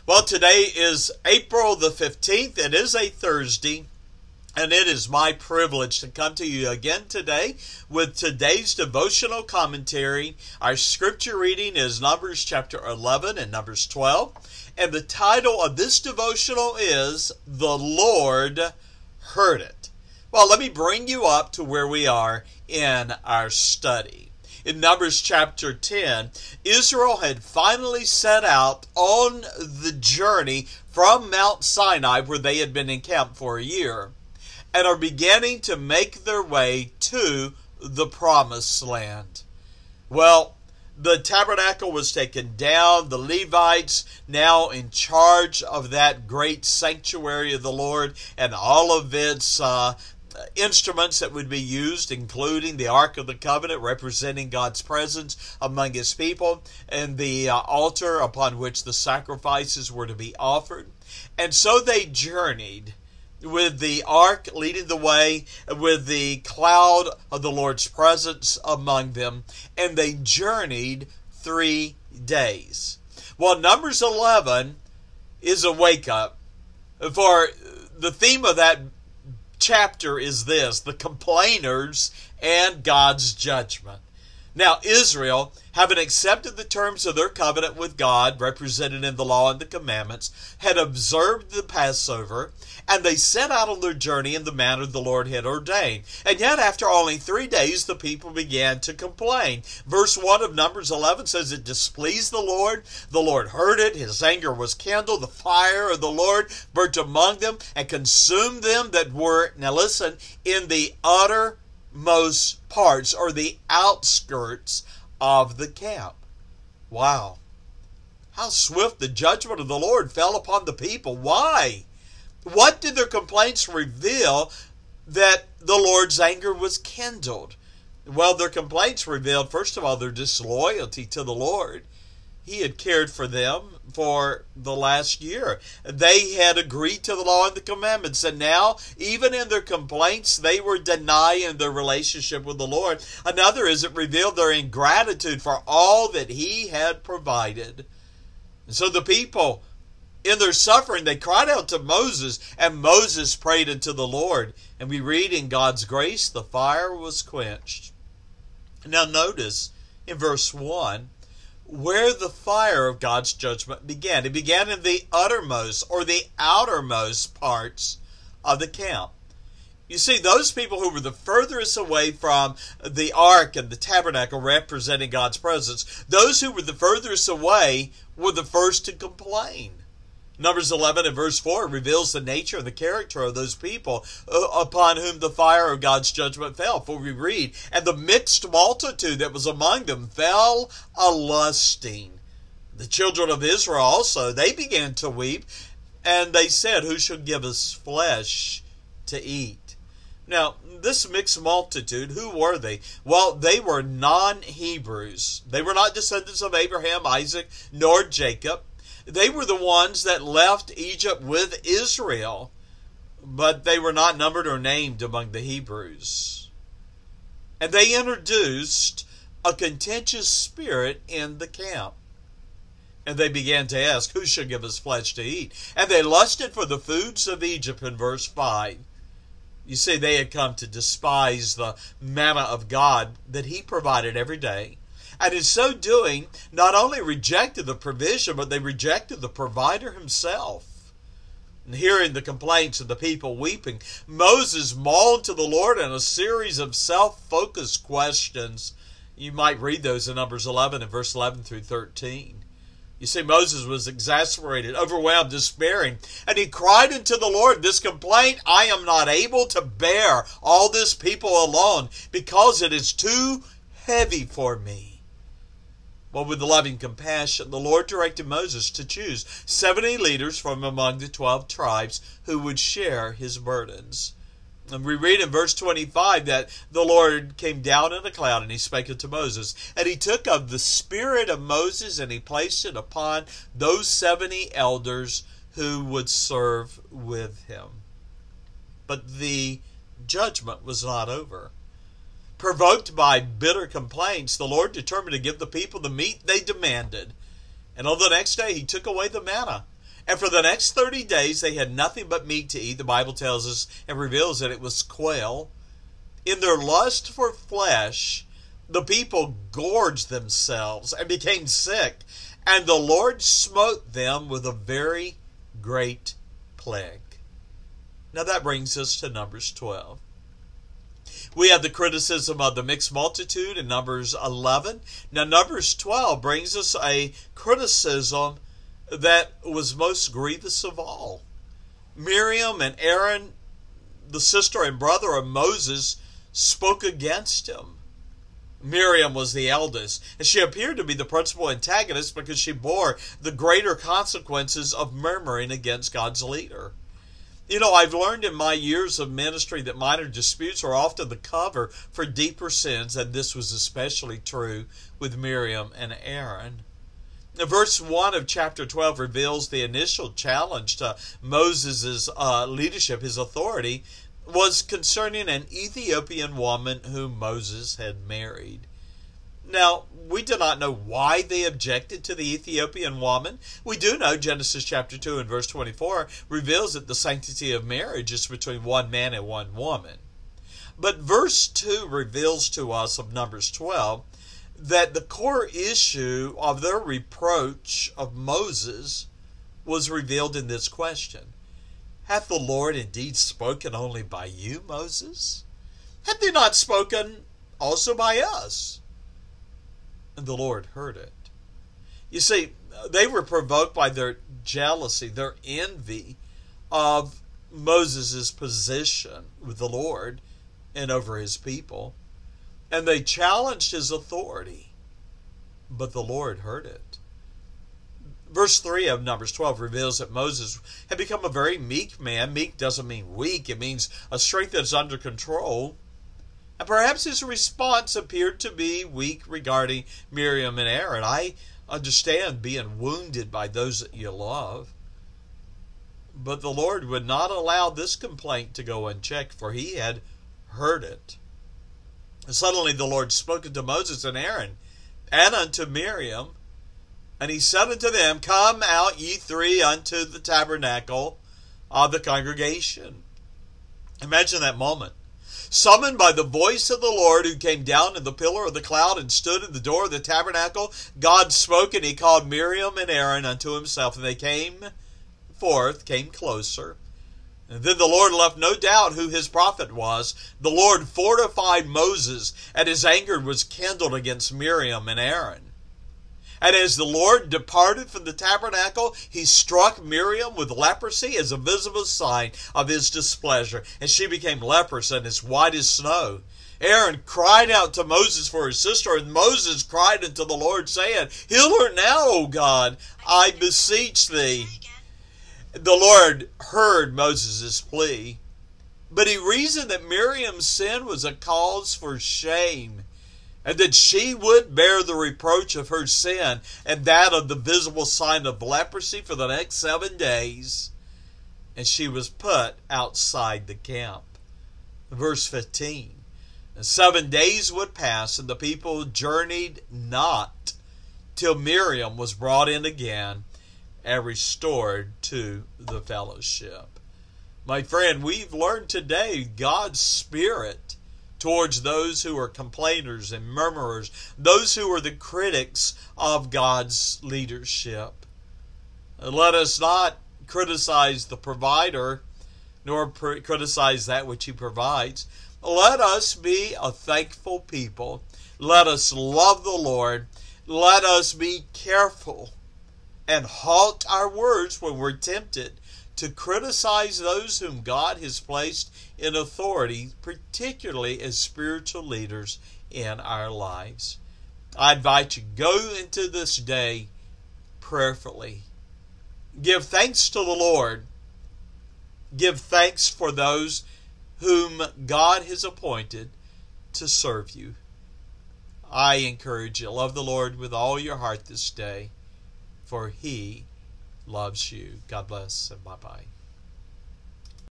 Well, today is April the 15th. It is a Thursday, and it is my privilege to come to you again today with today's devotional commentary. Our scripture reading is Numbers chapter 11 and Numbers 12, and the title of this devotional is The Lord Heard It. Well, let me bring you up to where we are in our study. In Numbers chapter 10, Israel had finally set out on the journey from Mount Sinai, where they had been encamped for a year, and are beginning to make their way to the Promised Land. Well, the tabernacle was taken down. The Levites, now in charge of that great sanctuary of the Lord and all of its instruments that would be used, including the Ark of the Covenant representing God's presence among His people, and the altar upon which the sacrifices were to be offered. And so they journeyed with the ark leading the way, with the cloud of the Lord's presence among them, and they journeyed 3 days. Well, Numbers 11 is a wake-up, for the theme of that chapter is this: the complainers and God's judgment. Now, Israel, having accepted the terms of their covenant with God, represented in the law and the commandments, had observed the Passover, and they set out on their journey in the manner the Lord had ordained. And yet, after only 3 days, the people began to complain. Verse 1 of Numbers 11 says, "It displeased the Lord heard it, His anger was kindled, the fire of the Lord burnt among them, and consumed them that were," now listen, "in the uttermost parts," or the outskirts of the camp. Wow. How swift the judgment of the Lord fell upon the people. Why? What did their complaints reveal that the Lord's anger was kindled? Well, their complaints revealed, first of all, their disloyalty to the Lord. He had cared for them for the last year. They had agreed to the law and the commandments, and now, even in their complaints, they were denying their relationship with the Lord. Another is it revealed their ingratitude for all that He had provided. And so the people, in their suffering, they cried out to Moses, and Moses prayed unto the Lord. And we read, in God's grace, the fire was quenched. Now notice in verse 1, where the fire of God's judgment began. It began in the uttermost or the outermost parts of the camp. You see, those people who were the furthest away from the ark and the tabernacle representing God's presence, those who were the furthest away were the first to complain. Numbers 11 and verse 4 reveals the nature and the character of those people upon whom the fire of God's judgment fell. For we read, "And the mixed multitude that was among them fell a-lusting." The children of Israel also, they began to weep, and they said, "Who shall give us flesh to eat?" Now, this mixed multitude, who were they? Well, they were non-Hebrews. They were not descendants of Abraham, Isaac, nor Jacob. They were the ones that left Egypt with Israel, but they were not numbered or named among the Hebrews. And they introduced a contentious spirit in the camp. And they began to ask, "Who shall give us flesh to eat?" And they lusted for the foods of Egypt in verse 5. You see, they had come to despise the manna of God that He provided every day. And in so doing, not only rejected the provision, but they rejected the provider Himself. And hearing the complaints of the people weeping, Moses mauled to the Lord in a series of self-focused questions. You might read those in Numbers 11 and verse 11 through 13. You see, Moses was exasperated, overwhelmed, despairing, and he cried unto the Lord this complaint: "I am not able to bear all this people alone, because it is too heavy for me." Well, with loving compassion, the Lord directed Moses to choose 70 leaders from among the 12 tribes who would share His burdens. And we read in verse 25 that the Lord came down in a cloud, and He spake unto Moses. And He took of the spirit of Moses, and He placed it upon those 70 elders who would serve with him. But the judgment was not over. Provoked by bitter complaints, the Lord determined to give the people the meat they demanded. And on the next day He took away the manna. And for the next 30 days, they had nothing but meat to eat. The Bible tells us and reveals that it was quail. In their lust for flesh, the people gorged themselves and became sick. And the Lord smote them with a very great plague. Now that brings us to Numbers 12. We have the criticism of the mixed multitude in Numbers 11. Now Numbers 12 brings us a criticism that was most grievous of all. Miriam and Aaron, the sister and brother of Moses, spoke against him. Miriam was the eldest, and she appeared to be the principal antagonist because she bore the greater consequences of murmuring against God's leader. You know, I've learned in my years of ministry that minor disputes are often the cover for deeper sins, and this was especially true with Miriam and Aaron. Now, verse 1 of chapter 12 reveals the initial challenge to Moses' leadership, his authority, was concerning an Ethiopian woman whom Moses had married. Now, we do not know why they objected to the Ethiopian woman. We do know Genesis chapter 2 and verse 24 reveals that the sanctity of marriage is between one man and one woman. But verse 2 reveals to us of Numbers 12 that the core issue of their reproach of Moses was revealed in this question. Hath the Lord indeed spoken only by you, Moses? Hath he not spoken also by us? And the Lord heard it. You see, they were provoked by their jealousy, their envy of Moses' position with the Lord and over his people. And they challenged his authority. But the Lord heard it. Verse 3 of Numbers 12 reveals that Moses had become a very meek man. Meek doesn't mean weak. It means a strength that's under control. And perhaps his response appeared to be weak regarding Miriam and Aaron. I understand being wounded by those that you love. But the Lord would not allow this complaint to go unchecked, for he had heard it. And suddenly the Lord spoke unto Moses and Aaron and unto Miriam, and he said unto them, Come out ye three unto the tabernacle of the congregation. Imagine that moment. Summoned by the voice of the Lord, who came down in the pillar of the cloud and stood in the door of the tabernacle, God spoke, and he called Miriam and Aaron unto himself, and they came forth, came closer. And then the Lord left no doubt who his prophet was. The Lord fortified Moses, and his anger was kindled against Miriam and Aaron. And as the Lord departed from the tabernacle, he struck Miriam with leprosy as a visible sign of his displeasure, and she became leprous and as white as snow. Aaron cried out to Moses for his sister, and Moses cried unto the Lord, saying, Heal her now, O God, I beseech thee. The Lord heard Moses' plea, but he reasoned that Miriam's sin was a cause for shame, and that she would bear the reproach of her sin and that of the visible sign of leprosy for the next 7 days. And she was put outside the camp. Verse 15. And 7 days would pass, and the people journeyed not till Miriam was brought in again and restored to the fellowship. My friend, we've learned today God's Spirit towards those who are complainers and murmurers, those who are the critics of God's leadership. Let us not criticize the provider, nor criticize that which he provides. Let us be a thankful people. Let us love the Lord. Let us be careful and halt our words when we're tempted to criticize those whom God has placed in authority, particularly as spiritual leaders in our lives. I invite you, go into this day prayerfully. Give thanks to the Lord. Give thanks for those whom God has appointed to serve you. I encourage you, love the Lord with all your heart this day, for he loves you. God bless, and bye-bye.